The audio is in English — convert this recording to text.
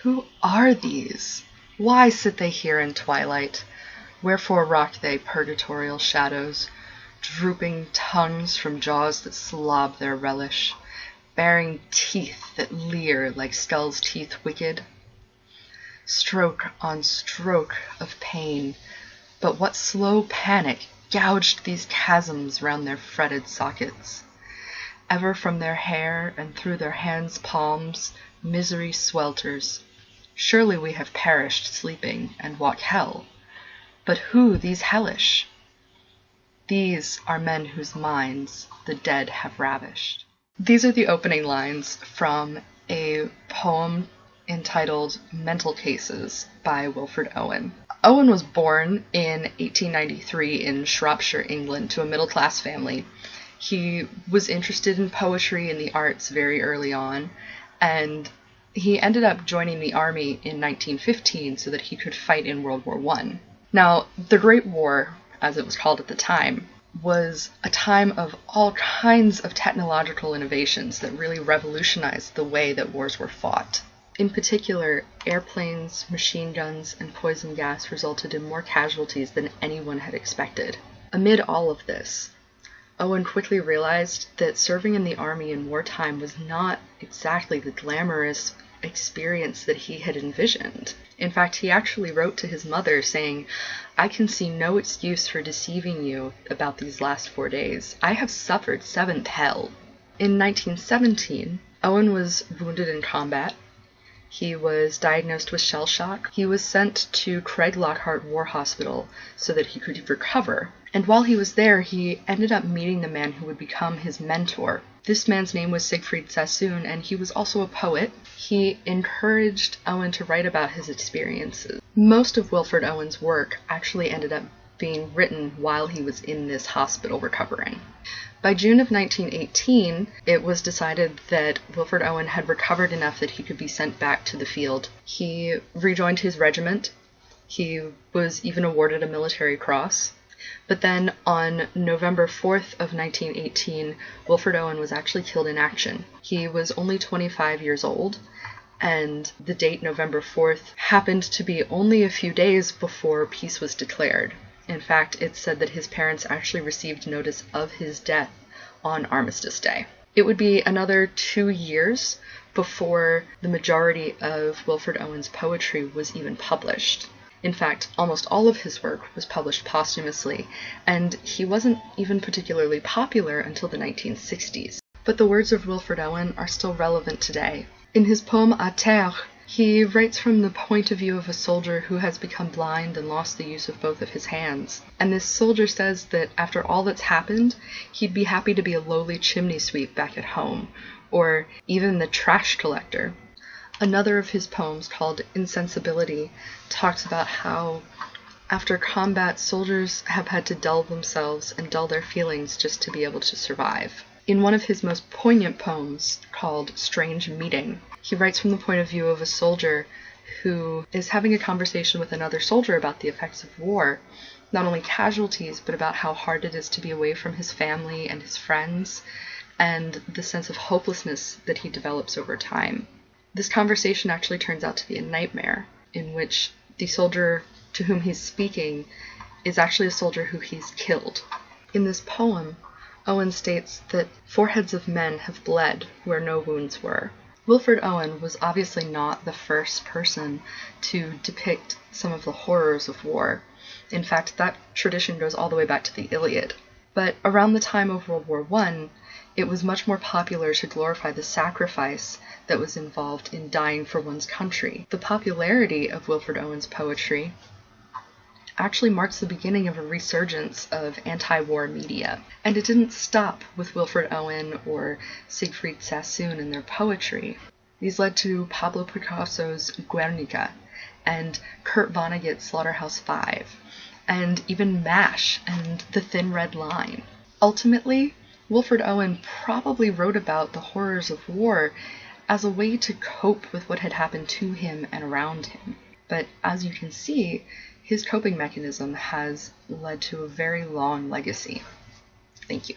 Who are these? Why sit they here in twilight? Wherefore rock they, purgatorial shadows, drooping tongues from jaws that slob their relish, baring teeth that leer like skull's teeth wicked? Stroke on stroke of pain, but what slow panic gouged these chasms round their fretted sockets? Ever from their hair and through their hands' palms misery swelters. Surely we have perished sleeping and walk hell. But who these hellish? These are men whose minds the dead have ravished. These are the opening lines from a poem entitled Mental Cases by Wilfred Owen. Owen was born in 1893 in Shropshire, England, to a middle-class family. He was interested in poetry and the arts very early on, and he ended up joining the army in 1915 so that he could fight in World War I. Now, the Great War, as it was called at the time, was a time of all kinds of technological innovations that really revolutionized the way that wars were fought. In particular, airplanes, machine guns, and poison gas resulted in more casualties than anyone had expected. Amid all of this, Owen quickly realized that serving in the army in wartime was not exactly the glamorous experience that he had envisioned. In fact, he actually wrote to his mother saying, "I can see no excuse for deceiving you about these last 4 days. I have suffered seventh hell." In 1917, Owen was wounded in combat. He was diagnosed with shell shock. He was sent to Craig Lockhart War Hospital so that he could recover. And while he was there, he ended up meeting the man who would become his mentor. This man's name was Siegfried Sassoon, and he was also a poet. He encouraged Owen to write about his experiences. Most of Wilfred Owen's work actually ended up being written while he was in this hospital recovering. By June of 1918, it was decided that Wilfred Owen had recovered enough that he could be sent back to the field. He rejoined his regiment. He was even awarded a military cross. But then on November 4th of 1918, Wilfred Owen was actually killed in action. He was only 25 years old, and the date November 4th happened to be only a few days before peace was declared. In fact, it's said that his parents actually received notice of his death on Armistice Day. It would be another 2 years before the majority of Wilfred Owen's poetry was even published. In fact, almost all of his work was published posthumously, and he wasn't even particularly popular until the 1960s. But the words of Wilfred Owen are still relevant today. In his poem À Terre, he writes from the point of view of a soldier who has become blind and lost the use of both of his hands. And this soldier says that after all that's happened, he'd be happy to be a lowly chimney sweep back at home, or even the trash collector. Another of his poems, called Insensibility, talks about how after combat, soldiers have had to dull themselves and dull their feelings just to be able to survive. In one of his most poignant poems, called Strange Meeting, he writes from the point of view of a soldier who is having a conversation with another soldier about the effects of war, not only casualties, but about how hard it is to be away from his family and his friends, and the sense of hopelessness that he develops over time. This conversation actually turns out to be a nightmare, in which the soldier to whom he's speaking is actually a soldier who he's killed. In this poem, Owen states that foreheads of men have bled where no wounds were. Wilfred Owen was obviously not the first person to depict some of the horrors of war. In fact, that tradition goes all the way back to the Iliad. But around the time of World War I, it was much more popular to glorify the sacrifice that was involved in dying for one's country. The popularity of Wilfred Owen's poetry actually marks the beginning of a resurgence of anti-war media. And it didn't stop with Wilfred Owen or Siegfried Sassoon and their poetry. These led to Pablo Picasso's Guernica and Kurt Vonnegut's Slaughterhouse-Five, and even MASH and The Thin Red Line. Ultimately, Wilfred Owen probably wrote about the horrors of war as a way to cope with what had happened to him and around him. But as you can see, his coping mechanism has led to a very long legacy. Thank you.